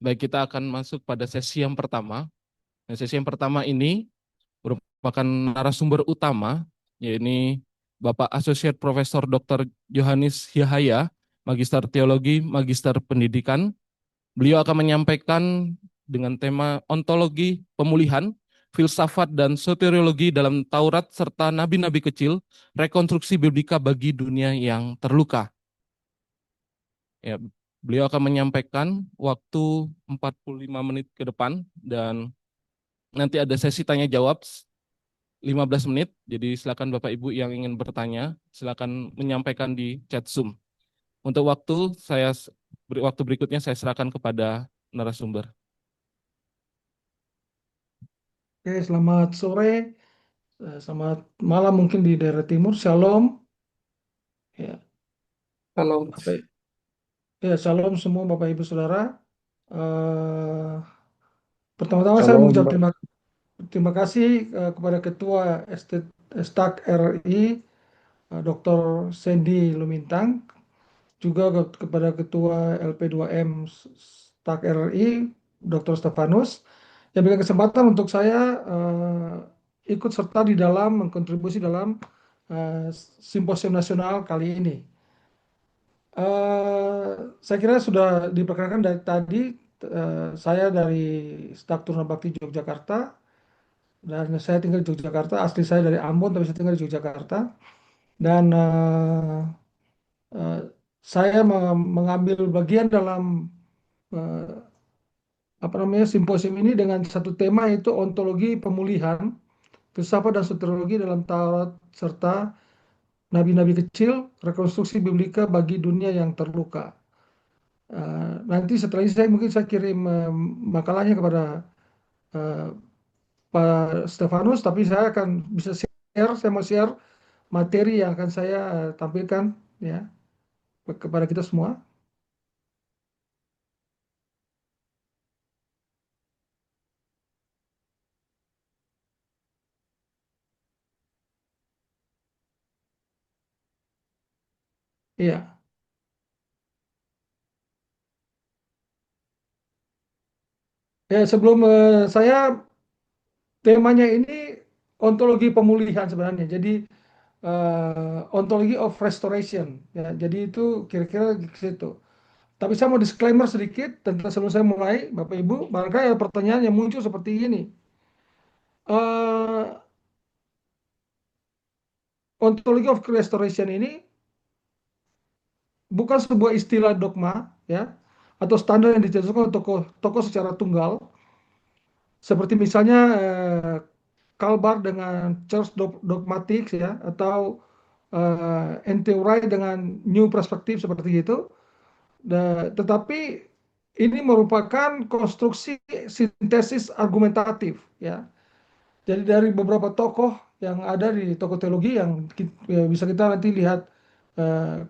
Baik, kita akan masuk pada sesi yang pertama. Nah, sesi yang pertama ini merupakan narasumber utama, yaitu Bapak Associate Profesor Dr. Yohanes Yahaya, Magister Teologi, Magister Pendidikan. Beliau akan menyampaikan dengan tema ontologi pemulihan, filsafat dan soteriologi dalam Taurat serta nabi-nabi kecil, rekonstruksi biblika bagi dunia yang terluka. Ya, beliau akan menyampaikan waktu 45 menit ke depan dan nanti ada sesi tanya jawab 15 menit. Jadi silakan Bapak Ibu yang ingin bertanya, silakan menyampaikan di chat Zoom. Untuk waktu berikutnya saya serahkan kepada narasumber. Oke, selamat sore, selamat malam mungkin di daerah timur. Shalom, ya, Kalau ya shalom semua Bapak Ibu Saudara. Eh, Pertama-tama saya Shalom, mengucap Mbak. terima kasih kepada Ketua STAK RI, Dr. Sandy Lumintang, juga kepada Ketua LP2M STAK RI, Dr. Stefanus, yang berikan kesempatan untuk saya ikut serta di dalam mengkontribusi dalam simposium nasional kali ini. Saya kira sudah diperkenalkan dari tadi, saya dari Staf Turuna Bakti Yogyakarta, dan saya tinggal di Yogyakarta. Asli saya dari Ambon, tapi saya tinggal di Yogyakarta. Dan eh, saya mengambil bagian dalam eh, simposium ini dengan satu tema, yaitu ontologi pemulihan, filsafat dan soteriologi dalam Taurat serta nabi-nabi kecil, rekonstruksi biblika bagi dunia yang terluka. Nanti setelah ini mungkin saya kirim makalahnya kepada eh, Pak Stefanus, tapi saya akan bisa share, saya mau share materi yang akan saya tampilkan ya kepada kita semua. Iya. Ya, sebelum saya temanya ini ontologi pemulihan sebenarnya. Jadi ontology of restoration ya. Jadi itu kira-kira ke situ. Tapi saya mau disclaimer sedikit tentang sebelum saya mulai, Bapak Ibu, barangkali ada pertanyaan yang muncul seperti ini. Eh Ontology of restoration ini bukan sebuah istilah dogma ya, atau standar yang ditetapkan oleh tokoh secara tunggal, seperti misalnya Kalbar dengan Church Dogmatics ya, atau N.T. Wright dengan New Perspective seperti itu. Tetapi ini merupakan konstruksi sintesis argumentatif ya. Jadi dari beberapa tokoh yang ada di tokoh teologi yang ya, bisa kita nanti lihat,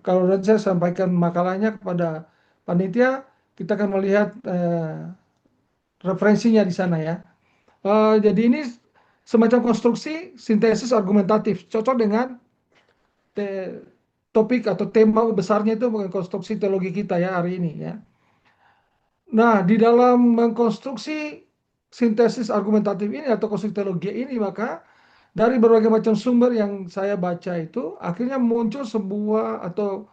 kalau nanti saya sampaikan makalahnya kepada panitia, kita akan melihat referensinya di sana ya. Jadi ini semacam konstruksi sintesis argumentatif, cocok dengan topik atau tema besarnya itu konstruksi teologi kita ya hari ini ya. Nah, di dalam mengkonstruksi sintesis argumentatif ini atau konstruksi teologi ini, maka dari berbagai macam sumber yang saya baca itu, akhirnya muncul sebuah atau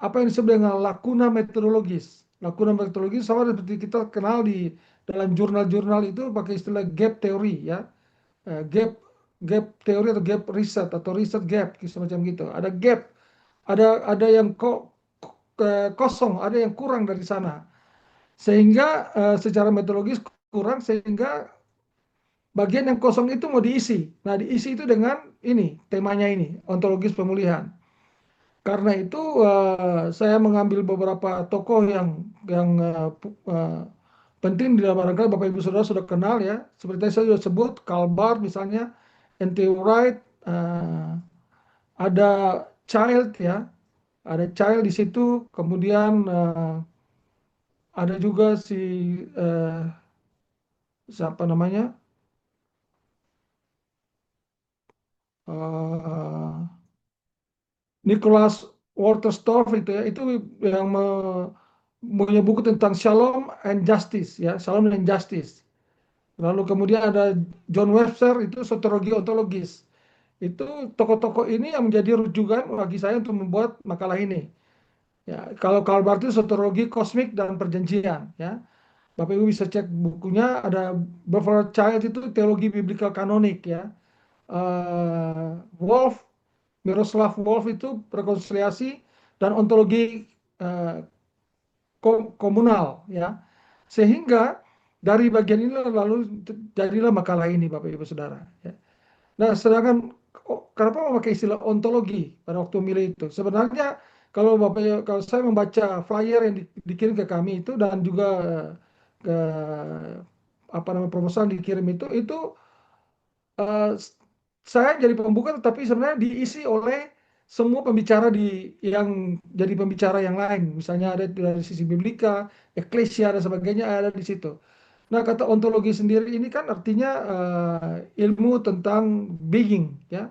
apa yang disebut dengan lakuna metodologis. Lakuna metodologis sama seperti kita kenal di dalam jurnal-jurnal itu pakai istilah gap teori ya. Gap gap teori atau gap riset atau riset gap semacam gitu. Ada gap, ada yang kosong, ada yang kurang dari sana. Sehingga secara metodologis kurang, sehingga bagian yang kosong itu mau diisi. Nah, diisi itu dengan ini, temanya ini, ontologis pemulihan. Karena itu saya mengambil beberapa tokoh yang penting di dalam, barangkali Bapak Ibu Saudara sudah kenal ya. Seperti tadi saya sudah sebut, Karl Barth misalnya, N.T. Wright, ada Child ya, ada Child di situ. Kemudian ada juga si siapa namanya, Nicholas Walterstorff itu ya, itu yang punya buku tentang Shalom and Justice, ya, Shalom and Justice. Lalu kemudian ada John Webster, itu soteriologi ontologis. Itu tokoh-tokoh ini yang menjadi rujukan bagi saya untuk membuat makalah ini. Ya, kalau Karl Barth itu soteriologi kosmik dan perjanjian, ya. Bapak Ibu bisa cek bukunya, ada Beverly Child itu teologi biblical kanonik, ya. Wolf, Miroslav Wolf itu rekonsiliasi dan ontologi eh, komunal, ya. Sehingga dari bagian ini lalu jadilah makalah ini, Bapak Ibu Saudara, ya. Nah, sedangkan kenapa memakai istilah ontologi pada waktu milih itu? Sebenarnya kalau saya membaca flyer yang dikirim ke kami itu, dan juga ke apa namanya proposal dikirim itu eh, saya jadi pembuka, tetapi sebenarnya diisi oleh semua pembicara yang jadi pembicara yang lain. Misalnya ada dari sisi biblika, eklesia dan sebagainya ada di situ. Nah, kata ontologi sendiri ini kan artinya ilmu tentang being, ya.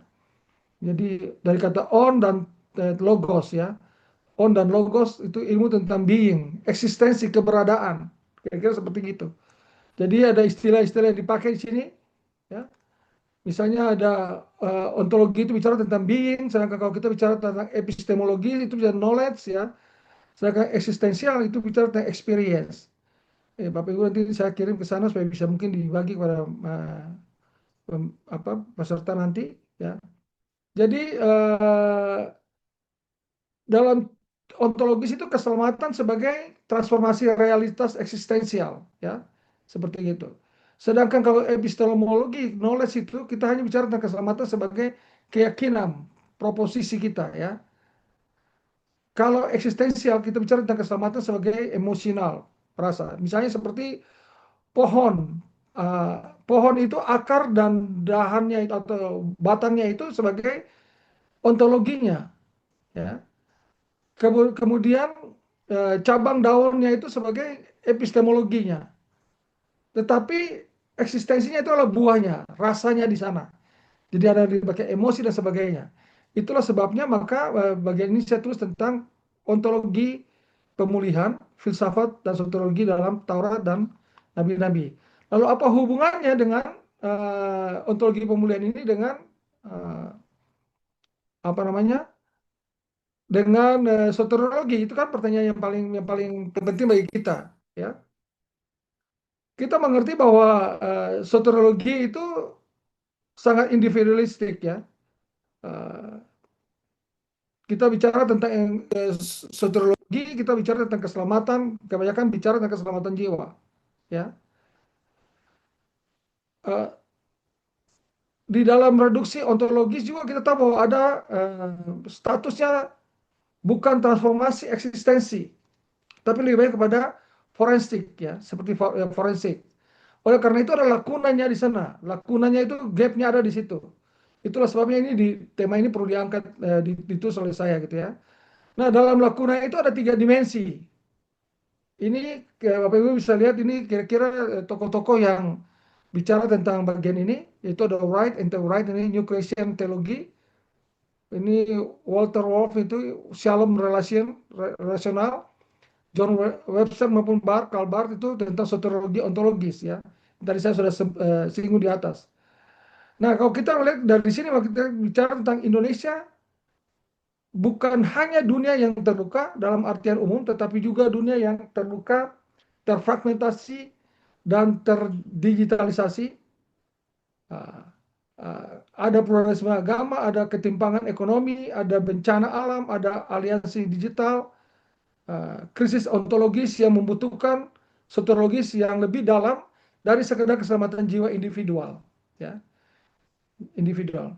Jadi dari kata on dan logos, ya. On dan logos itu ilmu tentang being, eksistensi, keberadaan. Kira-kira seperti itu. Jadi ada istilah-istilah yang dipakai di sini, ya. Misalnya ada ontologi itu bicara tentang being, sedangkan kalau kita bicara tentang epistemologi itu bicara knowledge, ya. Sedangkan eksistensial itu bicara tentang experience. Bapak Ibu nanti saya kirim ke sana supaya bisa mungkin dibagi kepada peserta nanti, ya. Jadi dalam ontologis itu keselamatan sebagai transformasi realitas eksistensial, ya, seperti itu. Sedangkan kalau epistemologi knowledge itu kita hanya bicara tentang keselamatan sebagai keyakinan, proposisi kita, ya. Kalau eksistensial kita bicara tentang keselamatan sebagai emosional, perasaan. Misalnya seperti pohon. Pohon itu akar dan dahannya itu atau batangnya itu sebagai ontologinya, ya. Kemudian cabang daunnya itu sebagai epistemologinya. Tetapi eksistensinya itu adalah buahnya, rasanya di sana. Jadi ada dipakai emosi dan sebagainya. Itulah sebabnya maka bagian ini saya tulis tentang ontologi pemulihan, filsafat dan soteriologi dalam Taurat dan nabi-nabi. Lalu apa hubungannya dengan ontologi pemulihan ini dengan uh, apa namanya? Dengan soteriologi? Itu kan pertanyaan yang paling penting bagi kita, ya. Kita mengerti bahwa soteriologi itu sangat individualistik, ya. Eh, kita bicara tentang soteriologi, kita bicara tentang keselamatan, kebanyakan bicara tentang keselamatan jiwa, ya. Eh, di dalam reduksi ontologis juga kita tahu bahwa ada statusnya bukan transformasi eksistensi, tapi lebih baik kepada forensik, ya, seperti forensik. Oleh karena itu ada lakunanya di sana, lakunanya itu gapnya ada di situ. Itulah sebabnya ini tema ini perlu diangkat, ditulis oleh saya, gitu, ya. Nah, dalam lakuna itu ada 3 dimensi. Ini Bapak Ibu bisa lihat ini kira-kira tokoh-tokoh yang bicara tentang bagian ini, yaitu ada Wright, Enter Wright, ini New Creation Theology. Ini Walter Wolf itu Shalom Rasional. John Webster maupun Karl Barth itu tentang soteriologi ontologis, ya. Tadi saya sudah singgung di atas. Nah, kalau kita melihat dari sini, kalau kita bicara tentang Indonesia, bukan hanya dunia yang terluka dalam artian umum, tetapi juga dunia yang terluka, terfragmentasi, dan terdigitalisasi. Ada pluralisme agama, ada ketimpangan ekonomi, ada bencana alam, ada aliansi digital, krisis ontologis yang membutuhkan soteriologis yang lebih dalam dari sekedar keselamatan jiwa individual, ya, individual.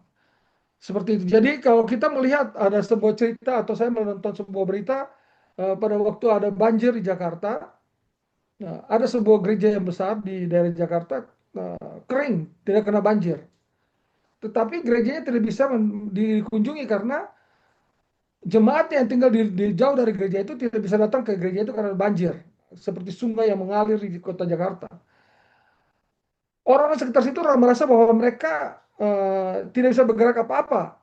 Seperti itu. Jadi kalau kita melihat ada sebuah cerita atau saya menonton sebuah berita pada waktu ada banjir di Jakarta, nah, ada sebuah gereja yang besar di daerah Jakarta kering, tidak kena banjir. Tetapi gerejanya tidak bisa dikunjungi karena jemaat yang tinggal di jauh dari gereja itu tidak bisa datang ke gereja itu karena banjir, seperti sungai yang mengalir di kota Jakarta. Orang-orang sekitar situ merasa bahwa mereka tidak bisa bergerak apa-apa.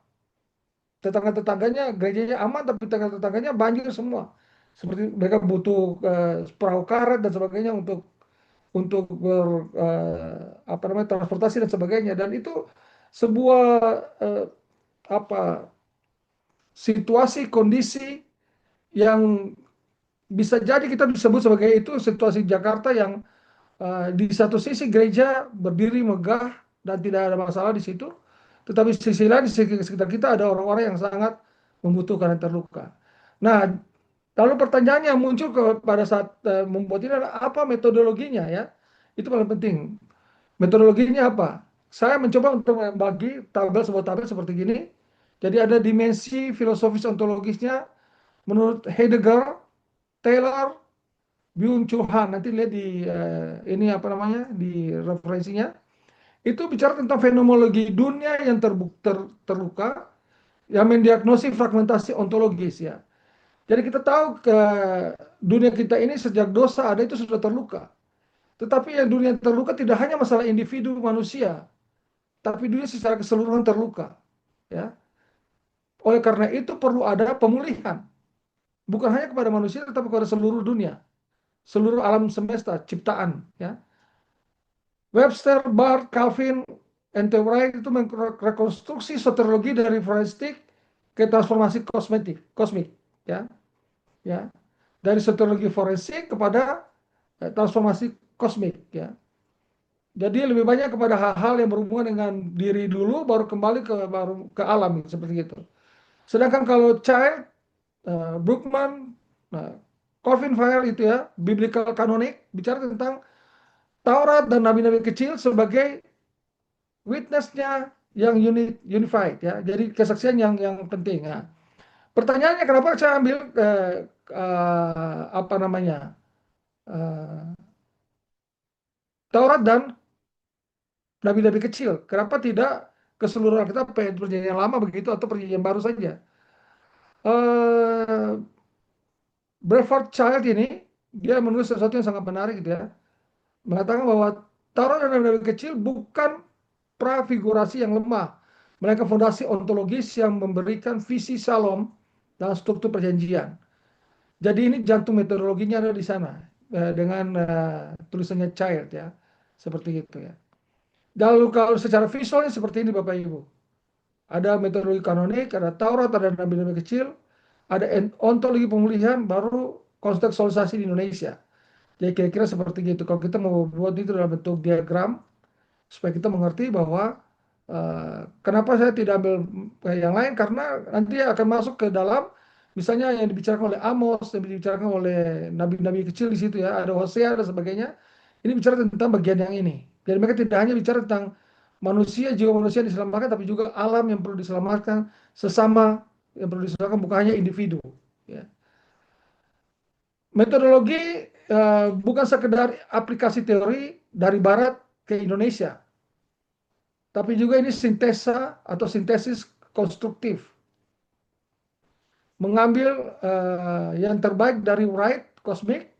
Tetangga-tetangganya gerejanya aman, tapi tetangga-tetangganya banjir semua. seperti mereka butuh perahu karet dan sebagainya untuk apa namanya transportasi dan sebagainya, dan itu sebuah eh, apa situasi kondisi yang bisa jadi kita disebut sebagai itu situasi Jakarta yang di satu sisi gereja berdiri megah dan tidak ada masalah di situ, tetapi di sisi lain di sekitar kita ada orang-orang yang sangat membutuhkan yang terluka. Nah, lalu pertanyaan yang muncul pada saat membuat ini adalah apa metodologinya ya? Itu paling penting. Metodologinya apa? Saya mencoba untuk membagi sebuah tabel seperti gini. Jadi ada dimensi filosofis ontologisnya menurut Heidegger, Taylor, Byung-Chul Han. Nanti lihat di ini apa namanya di referensinya. Itu bicara tentang fenomenologi dunia yang terluka yang mendiagnosis fragmentasi ontologis ya. Jadi kita tahu ke dunia kita ini sejak dosa ada itu sudah terluka. Tetapi yang dunia terluka tidak hanya masalah individu manusia, tapi dunia secara keseluruhan terluka. Ya, oleh karena itu perlu ada pemulihan, bukan hanya kepada manusia, tetapi kepada seluruh dunia, seluruh alam semesta, ciptaan. Ya, Webster, Barth, Calvin, N.T. Wright itu merekonstruksi soteriologi dari forensic ke transformasi kosmik. Ya, ya, dari soteriologi forensik kepada transformasi kosmik. Ya. Jadi lebih banyak kepada hal-hal yang berhubungan dengan diri dulu, baru kembali ke alam seperti itu. Sedangkan kalau Child, Brookman, nah, Calvin Fire itu ya, biblical canonic bicara tentang Taurat dan nabi-nabi kecil sebagai witnessnya yang unified ya. Jadi kesaksian yang penting. Ya. Pertanyaannya kenapa saya ambil apa namanya uh, Taurat dan nabi-nabi kecil? Kenapa tidak keseluruhan kita perjanjian lama begitu atau perjanjian baru saja? Uh, Brevard Child ini dia menulis sesuatu yang sangat menarik gitu ya, mengatakan bahwa Taurat dan nabi-nabi kecil bukan prafigurasi yang lemah, melainkan fondasi ontologis yang memberikan visi Shalom dalam struktur perjanjian. Jadi ini jantung metodologinya ada di sana dengan tulisannya Child ya, seperti itu ya. Lalu kalau secara visualnya seperti ini Bapak Ibu, ada metodologi kanonik, ada Taurat, ada nabi-nabi kecil, ada ontologi pemulihan, baru kontekstualisasi di Indonesia. Jadi kira-kira seperti itu. Kalau kita mau buat itu dalam bentuk diagram, supaya kita mengerti bahwa kenapa saya tidak ambil yang lain, karena nanti akan masuk ke dalam misalnya yang dibicarakan oleh Amos, yang dibicarakan oleh nabi-nabi kecil di situ ya, ada Hosea dan sebagainya. Ini bicara tentang bagian yang ini. Jadi mereka tidak hanya bicara tentang manusia, jiwa manusia yang diselamatkan, tapi juga alam yang perlu diselamatkan, sesama yang perlu diselamatkan, bukan hanya individu. Ya. Metodologi bukan sekedar aplikasi teori dari Barat ke Indonesia, tapi juga ini sintesa atau sintesis konstruktif. Mengambil yang terbaik dari Wright, kosmik,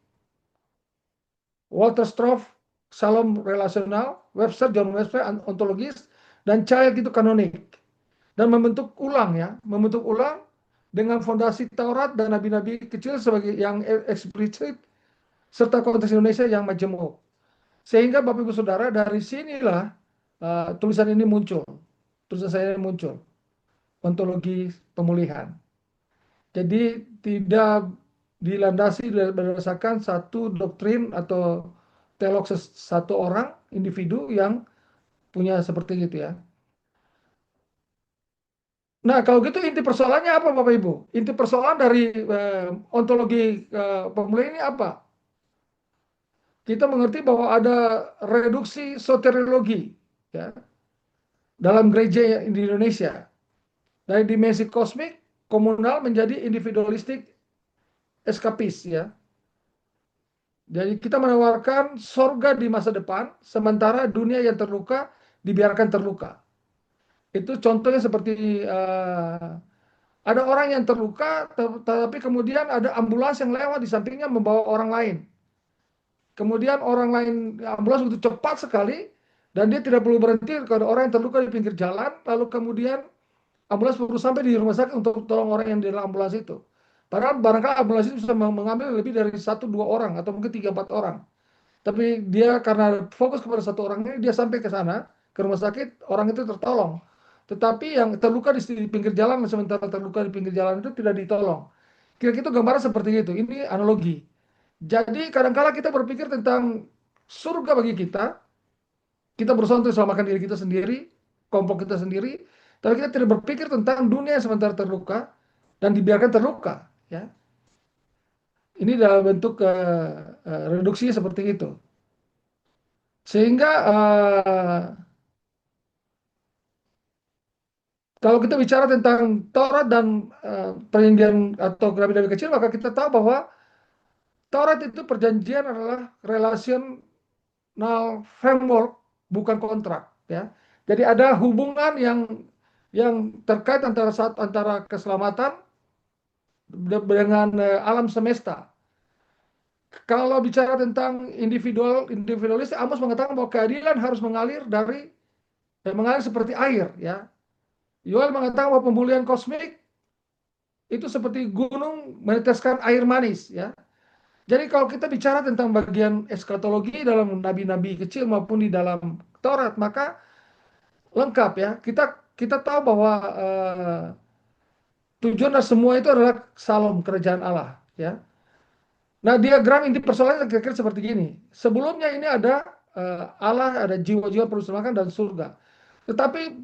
Walter Stroff, Shalom relasional, Webster, John Webster, ontologis, dan Child itu kanonik. Dan membentuk ulang ya, membentuk ulang dengan fondasi Taurat dan nabi-nabi kecil sebagai yang eksplisit, serta konteks Indonesia yang majemuk. Sehingga Bapak Ibu Saudara dari sinilah tulisan ini muncul, tulisan saya ini muncul, ontologi pemulihan. Jadi tidak dilandasi berdasarkan satu doktrin atau teolog satu orang individu yang punya seperti itu ya. Nah kalau gitu inti persoalannya apa Bapak Ibu? Inti persoalan dari ontologi pemulihan ini apa? Kita mengerti bahwa ada reduksi soteriologi ya, dalam gereja di Indonesia. Dari dimensi kosmik, komunal menjadi individualistik eskapis ya. Jadi kita menawarkan sorga di masa depan, sementara dunia yang terluka dibiarkan terluka. Itu contohnya seperti ada orang yang terluka, tetapi kemudian ada ambulans yang lewat di sampingnya membawa orang lain. Kemudian orang lain, ambulans itu cepat sekali, dan dia tidak perlu berhenti kalau ada orang yang terluka di pinggir jalan, lalu kemudian ambulans baru sampai di rumah sakit untuk tolong orang yang di dalam ambulans itu. Padahal barangkali ambulans itu bisa mengambil lebih dari 1-2 orang atau mungkin 3-4 orang. Tapi dia karena fokus kepada satu orang ini, dia sampai ke sana, ke rumah sakit, orang itu tertolong. Tetapi yang terluka di pinggir jalan, sementara terluka di pinggir jalan itu tidak ditolong. Kira-kira itu gambaran seperti itu. Ini analogi. Jadi kadangkala kita berpikir tentang surga bagi kita, kita berusaha untuk selamatkan diri kita sendiri, kelompok kita sendiri, tapi kita tidak berpikir tentang dunia yang sementara terluka dan dibiarkan terluka. Ya, ini dalam bentuk reduksi seperti itu. Sehingga kalau kita bicara tentang Taurat dan perjanjian atau nabi-nabi kecil, maka kita tahu bahwa Taurat itu perjanjian adalah relational framework, bukan kontrak, ya. Jadi ada hubungan yang terkait antara keselamatan dengan alam semesta. Kalau bicara tentang individualis, Amos mengatakan bahwa keadilan harus mengalir seperti air, ya. Yoel mengatakan bahwa pemulihan kosmik itu seperti gunung meneteskan air manis, ya. Jadi kalau kita bicara tentang bagian eskatologi dalam nabi-nabi kecil maupun di dalam Taurat, maka lengkap, ya. Kita kita tahu bahwa tujuan dari semua itu adalah Salom kerajaan Allah, ya. Nah, diagram inti persoalannya kira-kira seperti gini. Sebelumnya ini ada Allah, ada jiwa-jiwa perusahaan dan surga. Tetapi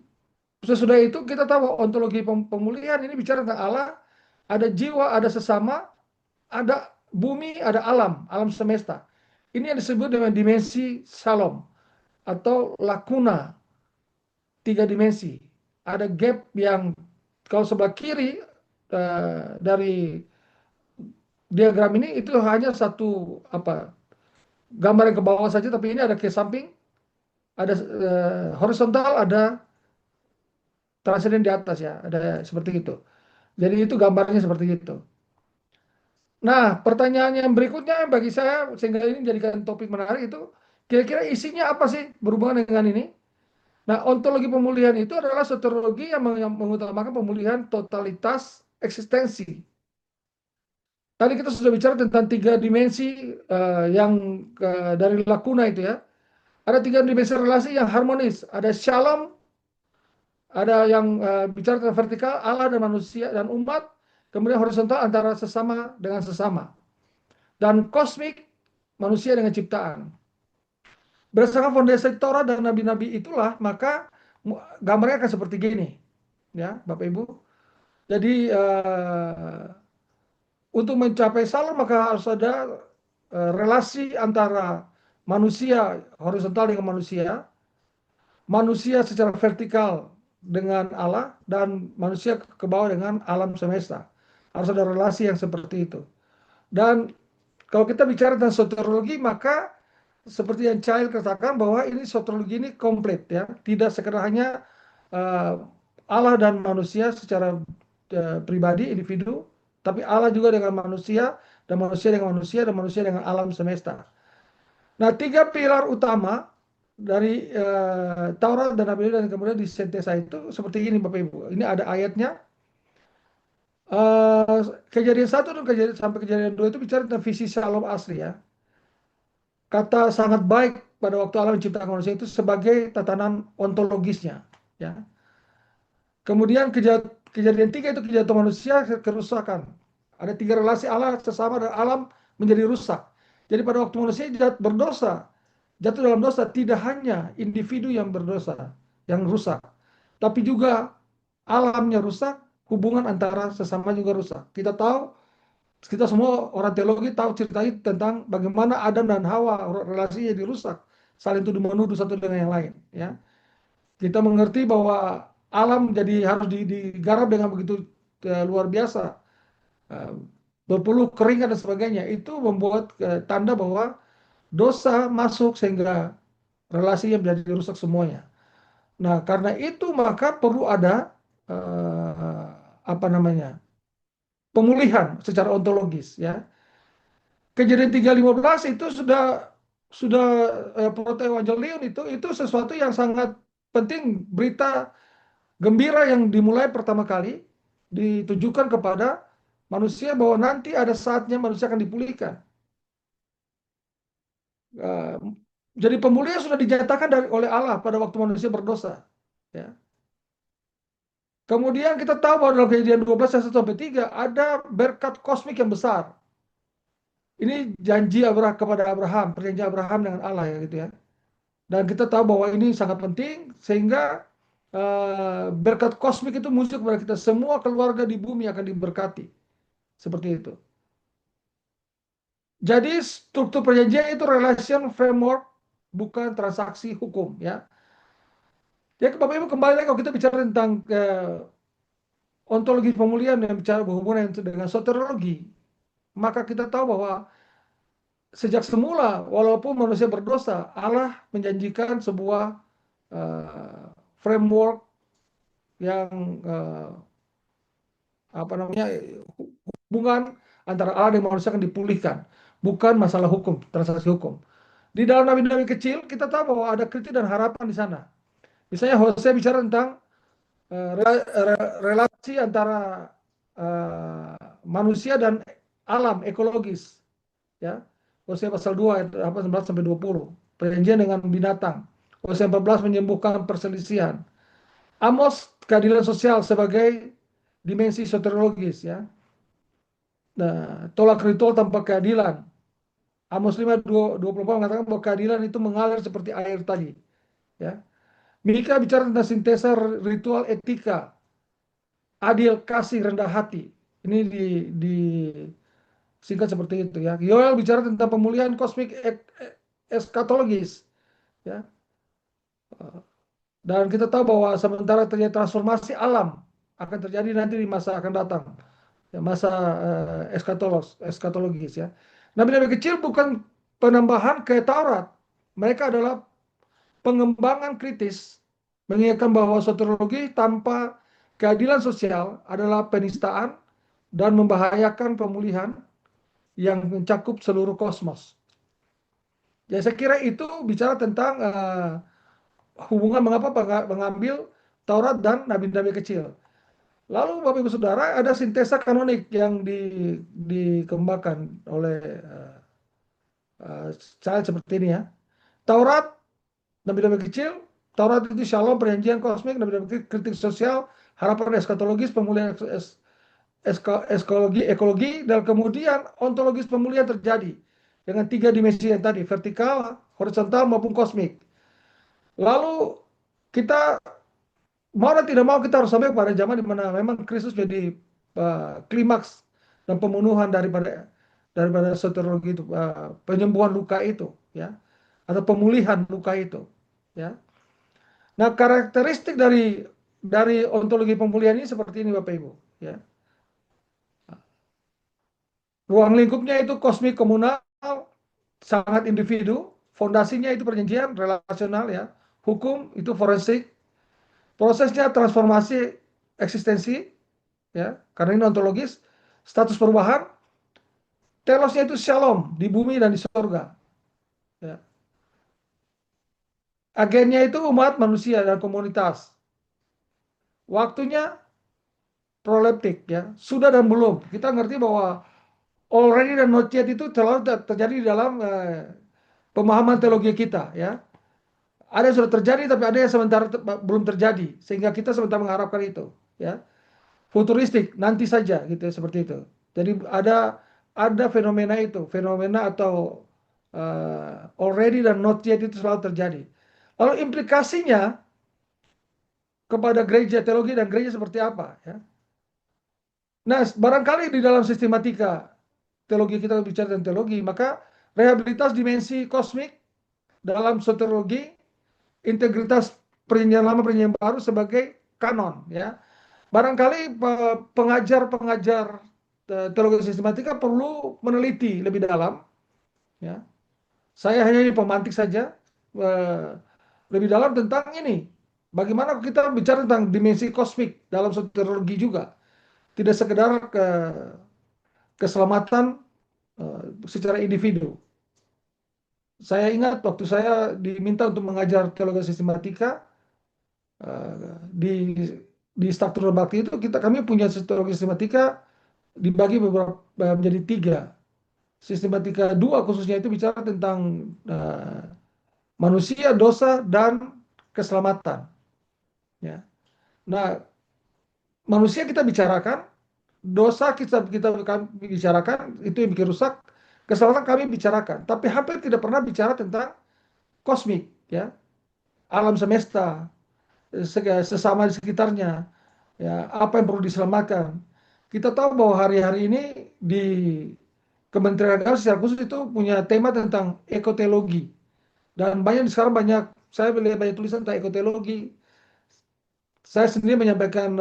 sesudah itu kita tahu bahwa ontologi pemulihan ini bicara tentang Allah, ada jiwa, ada sesama, ada bumi, ada alam, alam semesta. Ini yang disebut dengan dimensi Shalom atau lakuna, 3 dimensi. Ada gap yang kalau sebelah kiri dari diagram ini itu hanya satu gambar yang ke bawah saja, tapi ini ada ke samping, ada horizontal, ada transenden di atas, ya, ada seperti itu. Jadi itu gambarnya seperti itu. Nah, pertanyaan yang berikutnya yang bagi saya sehingga ini menjadikan topik menarik itu, kira-kira isinya apa sih berhubungan dengan ini? Nah, ontologi pemulihan itu adalah soteriologi yang mengutamakan pemulihan totalitas eksistensi. Tadi kita sudah bicara tentang 3 dimensi yang dari lakuna itu, ya. Ada 3 dimensi relasi yang harmonis. Ada shalom, ada yang bicara tentang vertikal, Allah dan manusia dan umat, kemudian horizontal antara sesama dengan sesama, dan kosmik, manusia dengan ciptaan. Berdasarkan fondasi Torah dan nabi-nabi itulah, maka gambarnya akan seperti gini, ya, Bapak Ibu. Jadi untuk mencapai salam maka harus ada relasi antara manusia horizontal dengan manusia, manusia secara vertikal dengan Allah, dan manusia ke bawah dengan alam semesta. Harus ada relasi yang seperti itu. Dan kalau kita bicara tentang soteriologi, maka seperti yang Cail katakan bahwa ini soteriologi ini komplit, ya. Tidak sekedar hanya Allah dan manusia secara pribadi, individu, tapi Allah juga dengan manusia, dan manusia dengan manusia, dan manusia dengan alam semesta. Nah, 3 pilar utama dari Taurat dan Nabi dan kemudian di sintesa itu seperti ini, Bapak Ibu. Ini ada ayatnya. Kejadian 1 dan sampai kejadian 2 itu bicara tentang visi shalom asli, ya. Kata sangat baik pada waktu Allah menciptakan manusia itu sebagai tatanan ontologisnya, ya. Kemudian kejadian 3 itu kejahatan manusia, kerusakan. Ada 3 relasi Allah sesama dan alam menjadi rusak. Jadi pada waktu manusia berdosa, jatuh dalam dosa, tidak hanya individu yang berdosa, yang rusak, tapi juga alamnya rusak, hubungan antara sesama juga rusak. Kita tahu, kita semua orang teologi tahu ceritanya tentang bagaimana Adam dan Hawa relasinya dirusak, saling tuduh menuduh satu dengan yang lain, ya. Kita mengerti bahwa alam jadi harus digarap dengan begitu luar biasa, berpeluh keringat dan sebagainya. Itu membuat tanda bahwa dosa masuk sehingga relasinya menjadi rusak semuanya. Nah, karena itu maka perlu ada apa namanya, pemulihan secara ontologis, ya. Kejadian 3:15 itu sudah protoevangelion itu sesuatu yang sangat penting, berita gembira yang dimulai pertama kali ditujukan kepada manusia bahwa nanti ada saatnya manusia akan dipulihkan. Eh, jadi pemulihan sudah dinyatakan oleh Allah pada waktu manusia berdosa. Ya. Kemudian kita tahu bahwa dalam Kejadian 12 ayat 1 sampai 3 ada berkat kosmik yang besar. Ini janji Abraham kepada Abraham, perjanjian Abraham dengan Allah ya gitu ya. Dan kita tahu bahwa ini sangat penting sehingga berkat kosmik itu muncul kepada kita. Semua keluarga di bumi akan diberkati. Seperti itu. Jadi struktur perjanjian itu relation framework, bukan transaksi hukum ya. Ya Bapak Ibu kembali lagi kalau kita bicara tentang ontologi pemulihan yang bicara berhubungan dengan soteriologi, maka kita tahu bahwa sejak semula walaupun manusia berdosa, Allah menjanjikan sebuah framework yang apa namanya hubungan antara Allah dan manusia akan dipulihkan, bukan masalah hukum, transaksi hukum. Di dalam nabi-nabi kecil kita tahu bahwa ada kritik dan harapan di sana. Misalnya Hosea bicara tentang relasi antara manusia dan alam ekologis, ya. Hosea pasal 2 ayat 18 sampai 20. Perjanjian dengan binatang. Hosea 14 menyembuhkan perselisihan. Amos keadilan sosial sebagai dimensi soteriologis ya. Nah, tolak ritual tanpa keadilan. Amos 5:24 mengatakan bahwa keadilan itu mengalir seperti air tadi, ya. Mika bicara tentang sintesa ritual etika, adil, kasih, rendah hati. Ini di singkat seperti itu ya. Yoel bicara tentang pemulihan kosmik eskatologis, ya. Dan kita tahu bahwa sementara terjadi transformasi alam akan terjadi nanti di masa akan datang, ya, masa eskatologis ya. Nabi-nabi kecil bukan penambahan ke Taurat, mereka adalah pengembangan kritis, mengingatkan bahwa soteriologi tanpa keadilan sosial adalah penistaan dan membahayakan pemulihan yang mencakup seluruh kosmos. Ya saya kira itu bicara tentang hubungan mengapa mengambil Taurat dan nabi-nabi kecil. Lalu Bapak Ibu Saudara ada sintesa kanonik yang dikembangkan oleh saya seperti ini ya. Taurat nabi-nabi kecil, Taurat itu shalom, perjanjian kosmik, nabi-nabi kritik sosial, harapan eskatologis, pemulihan ekologi, dan kemudian ontologis pemulihan terjadi dengan 3 dimensi yang tadi, vertikal, horizontal maupun kosmik. Lalu kita mau dan tidak mau kita harus sampai pada zaman di mana memang Kristus jadi klimaks dan pemenuhan daripada soteriologi itu, penyembuhan luka itu, ya, atau pemulihan luka itu, ya. Nah, karakteristik dari ontologi pemulihan ini seperti ini Bapak Ibu, ya. Ruang lingkupnya itu kosmik komunal, sangat individu, fondasinya itu perjanjian relasional ya, hukum itu forensik, prosesnya transformasi eksistensi ya, karena ini ontologis, status perubahan, telosnya itu shalom di bumi dan di sorga. Ya. Agennya itu umat manusia dan komunitas. Waktunya proleptik ya, sudah dan belum. Kita ngerti bahwa already dan not yet itu selalu terjadi di dalam pemahaman teologi kita ya. Ada yang sudah terjadi tapi ada yang sementara belum terjadi sehingga kita sementara mengharapkan itu ya. Futuristik nanti saja gitu ya, seperti itu. Jadi ada fenomena itu, fenomena atau already dan not yet itu selalu terjadi. Lalu implikasinya kepada gereja teologi dan gereja seperti apa ya? Nah, barangkali di dalam sistematika teologi kita bicara tentang teologi, maka rehabilitas dimensi kosmik dalam soteriologi, integritas perjanjian lama perjanjian baru sebagai kanon ya. Barangkali pengajar-pengajar teologi sistematika perlu meneliti lebih dalam ya. Saya hanya ini pemantik saja lebih dalam tentang ini. Bagaimana kita bicara tentang dimensi kosmik dalam soteriologi juga. Tidak sekedar keselamatan secara individu. Saya ingat waktu saya diminta untuk mengajar teologi sistematika di Struktur Bakti itu kami punya teologi sistematika dibagi beberapa menjadi tiga. Sistematika dua khususnya itu bicara tentang manusia, dosa, dan keselamatan. Ya. Nah, manusia kita bicarakan, dosa kita kami bicarakan, itu yang bikin rusak. Keselamatan kami bicarakan, tapi hampir tidak pernah bicara tentang kosmik, ya, alam semesta, sesama di sekitarnya, ya, apa yang perlu diselamatkan. Kita tahu bahwa hari-hari ini di Kementerian Agama secara khusus itu punya tema tentang ekoteologi, dan sekarang banyak saya melihat banyak tulisan tentang ekoteologi. Saya sendiri menyampaikan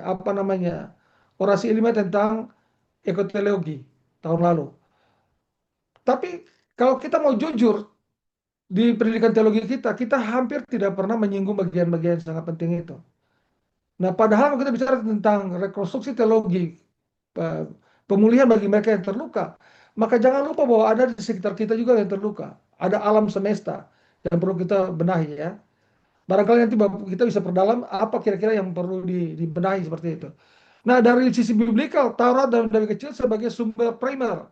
apa namanya orasi ilmiah tentang ekoteologi tahun lalu. Tapi kalau kita mau jujur di pendidikan teologi kita, kita hampir tidak pernah menyinggung bagian-bagian yang sangat penting itu. Nah, padahal kalau kita bicara tentang rekonstruksi teologi, eh, pemulihan bagi mereka yang terluka, maka jangan lupa bahwa ada di sekitar kita juga yang terluka. Ada alam semesta yang perlu kita benahi, ya. Barangkali nanti kita bisa perdalam apa kira-kira yang perlu dibenahi seperti itu. Nah, dari sisi biblikal, Taurat dan Nabi Kecil sebagai sumber primer,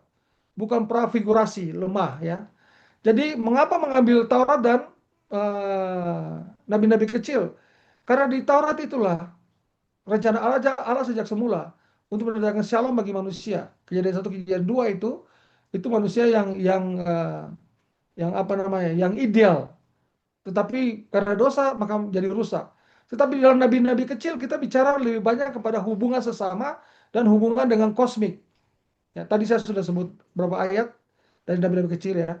bukan prafigurasi lemah, ya. Jadi mengapa mengambil Taurat dan nabi-nabi kecil? Karena di Taurat itulah rencana Allah sejak semula untuk mendatangkan shalom bagi manusia. Kejadian satu, kejadian dua itu manusia yang apa namanya, yang ideal. Tetapi karena dosa maka menjadi rusak. Tetapi di dalam nabi-nabi kecil kita bicara lebih banyak kepada hubungan sesama dan hubungan dengan kosmik. Ya, tadi saya sudah sebut beberapa ayat dari nabi-nabi kecil, ya.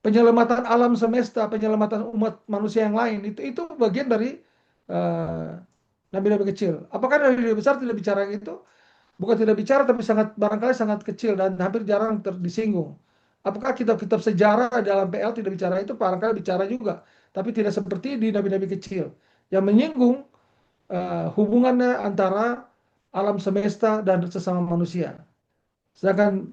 Penyelamatan alam semesta, penyelamatan umat manusia yang lain itu bagian dari eh, nabi-nabi kecil. Apakah nabi-nabi besar tidak bicara itu? Bukan tidak bicara, tapi barangkali sangat kecil dan hampir jarang disinggung. Apakah kitab-kitab sejarah dalam PL tidak bicara itu? Barangkali bicara juga, tapi tidak seperti di nabi-nabi kecil yang menyinggung hubungannya antara alam semesta dan sesama manusia. Sedangkan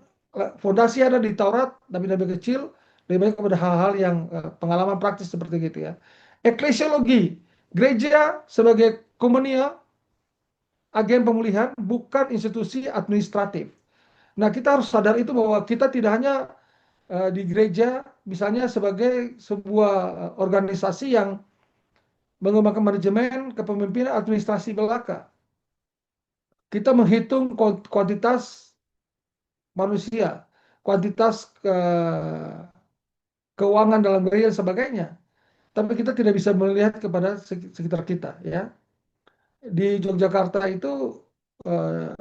fondasi ada di Taurat, nabi-nabi kecil lebih banyak kepada hal-hal yang pengalaman praktis seperti gitu, ya. Eklesiologi, gereja sebagai komunia, agen pemulihan, bukan institusi administratif. Nah, kita harus sadar itu bahwa kita tidak hanya di gereja misalnya sebagai sebuah organisasi yang mengembangkan manajemen, kepemimpinan, administrasi belaka. Kita menghitung kuantitas manusia, kuantitas keuangan dalam gereja dan sebagainya. Tapi kita tidak bisa melihat kepada sekitar kita, ya. Di Yogyakarta itu eh,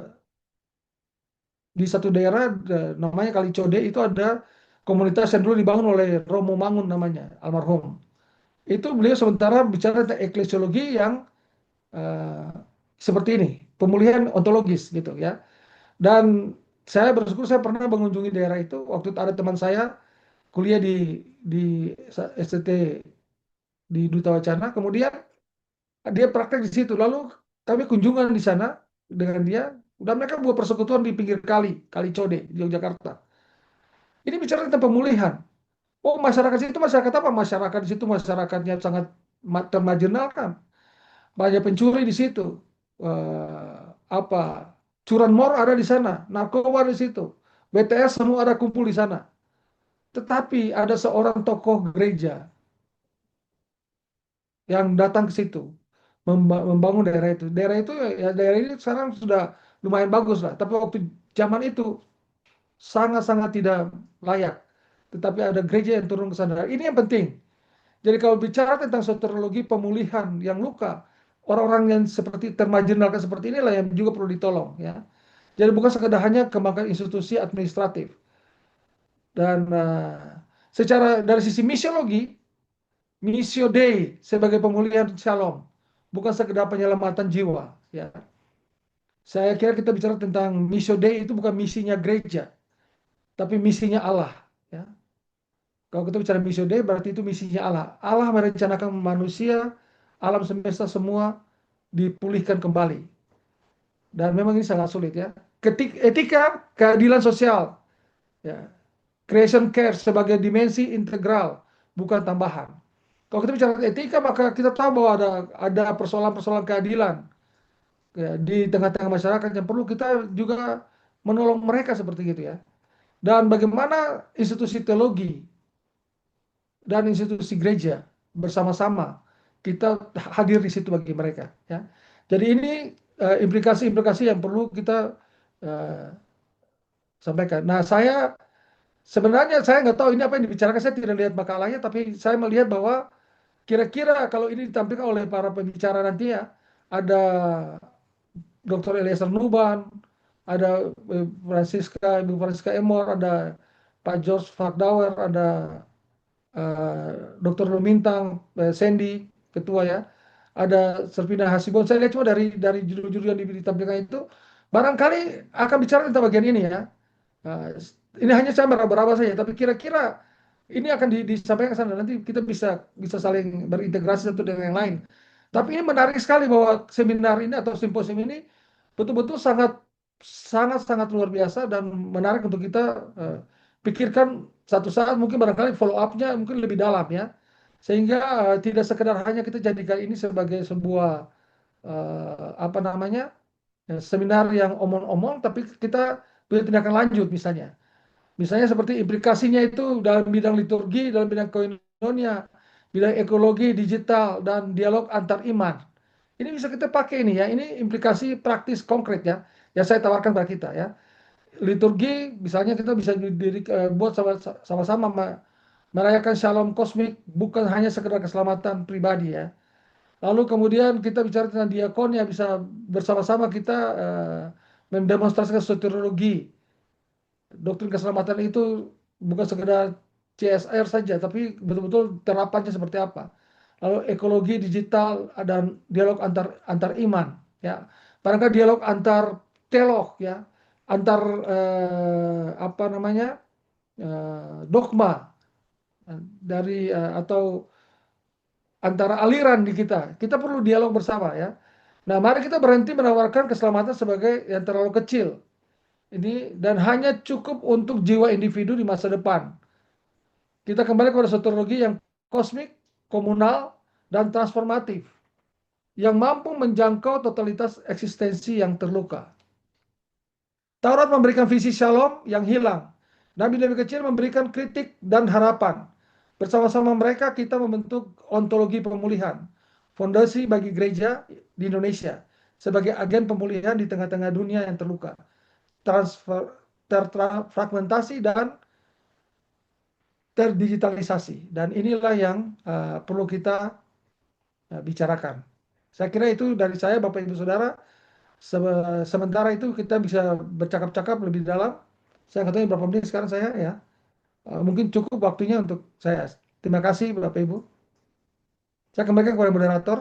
di satu daerah namanya Kalicode itu ada komunitas yang dulu dibangun oleh Romo Mangun namanya, almarhum. Itu beliau sementara bicara tentang eklesiologi yang eh, seperti ini, pemulihan ontologis gitu, ya. Dan saya bersyukur saya pernah mengunjungi daerah itu waktu ada teman saya kuliah di STT di Duta Wacana, kemudian dia praktek di situ. Lalu kami kunjungan di sana dengan dia, dan mereka buat persekutuan di pinggir Kali Code di Yogyakarta. Ini bicara tentang pemulihan. Oh, masyarakat situ masyarakat apa? Masyarakat di situ masyarakatnya sangat termarginalkan. Banyak pencuri di situ. Apa? Curanmor ada di sana, narkoba di situ. BTS semua ada kumpul di sana. Tetapi ada seorang tokoh gereja yang datang ke situ membangun daerah itu. Daerah itu, ya, daerah ini sekarang sudah lumayan bagus lah. Tapi waktu zaman itu sangat-sangat tidak layak. Tetapi ada gereja yang turun ke sana. Ini yang penting. Jadi kalau bicara tentang soteriologi pemulihan yang luka, orang-orang yang seperti termarginalkan seperti inilah yang juga perlu ditolong, ya. Jadi bukan sekedar hanya kembangkan institusi administratif. Dan secara dari sisi misiologi, Missio Dei sebagai pemulihan shalom, bukan sekedar penyelamatan jiwa, ya. Saya kira kita bicara tentang Missio Dei itu bukan misinya gereja, tapi misinya Allah, ya. Kalau kita bicara Missio Dei berarti itu misinya Allah. Allah merencanakan manusia, alam semesta semua dipulihkan kembali. Dan memang ini sangat sulit, ya. Etika keadilan sosial, ya. Creation care sebagai dimensi integral, bukan tambahan. Kalau kita bicara etika, maka kita tahu bahwa ada persoalan-persoalan keadilan ya, di tengah-tengah masyarakat yang perlu kita juga menolong mereka seperti gitu ya. Dan bagaimana institusi teologi dan institusi gereja bersama-sama kita hadir di situ bagi mereka ya. Jadi ini implikasi-implikasi yang perlu kita eh, sampaikan. Nah, sebenarnya saya nggak tahu ini apa yang dibicarakan, saya tidak lihat makalahnya, tapi saya melihat bahwa kira-kira kalau ini ditampilkan oleh para pembicara nanti ya, ada Dr. Eliezer Nuban, ada Ibu Francisca Emor, ada Pak George Fakdauer, ada Dr. Lumintang, Sandy, ketua ya, ada Servina Hasibon. Saya lihat cuma dari judul-judul yang ditampilkan itu, barangkali akan bicara tentang bagian ini ya. Nah, ini hanya saya meraba-raba saja, tapi kira-kira ini akan disampaikan ke sana. Nanti kita bisa bisa saling berintegrasi satu dengan yang lain. Tapi ini menarik sekali bahwa seminar ini atau simposium ini betul-betul sangat sangat sangat luar biasa dan menarik untuk kita pikirkan satu saat, mungkin barangkali follow up-nya mungkin lebih dalam ya. Sehingga tidak sekedar hanya kita jadikan ini sebagai sebuah apa namanya? Seminar yang omong-omong, tapi kita punya tindakan lanjut misalnya. Misalnya seperti implikasinya itu dalam bidang liturgi, dalam bidang koinonia, bidang ekologi, digital, dan dialog antar iman. Ini bisa kita pakai ini ya, ini implikasi praktis konkret ya, yang saya tawarkan kepada kita ya. Liturgi, misalnya kita bisa buat sama-sama merayakan shalom kosmik, bukan hanya sekedar keselamatan pribadi ya. Lalu kemudian kita bicara tentang diakon ya, bisa bersama-sama kita mendemonstrasikan soteriologi. Doktrin keselamatan itu bukan sekedar CSR saja, tapi betul-betul terapannya seperti apa. Lalu ekologi digital dan dialog antar antar iman, ya. Barangkali dialog antar teolog, ya, antar apa namanya dogma dari atau antara aliran di kita. Kita perlu dialog bersama, ya. Nah, mari kita berhenti menawarkan keselamatan sebagai yang terlalu kecil ini dan hanya cukup untuk jiwa individu di masa depan. Kita kembali kepada soteriologi yang kosmik, komunal, dan transformatif, yang mampu menjangkau totalitas eksistensi yang terluka. Taurat memberikan visi shalom yang hilang. Nabi-nabi kecil memberikan kritik dan harapan. Bersama-sama mereka kita membentuk ontologi pemulihan, fondasi bagi gereja di Indonesia sebagai agen pemulihan di tengah-tengah dunia yang terluka, terfragmentasi dan terdigitalisasi. Dan inilah yang perlu kita bicarakan. Saya kira itu dari saya, Bapak Ibu Saudara. Sementara itu kita bisa bercakap-cakap lebih dalam. Saya nggak tahu berapa menit sekarang saya ya. Mungkin cukup waktunya untuk saya. Terima kasih Bapak Ibu. Saya kembalikan kepada moderator.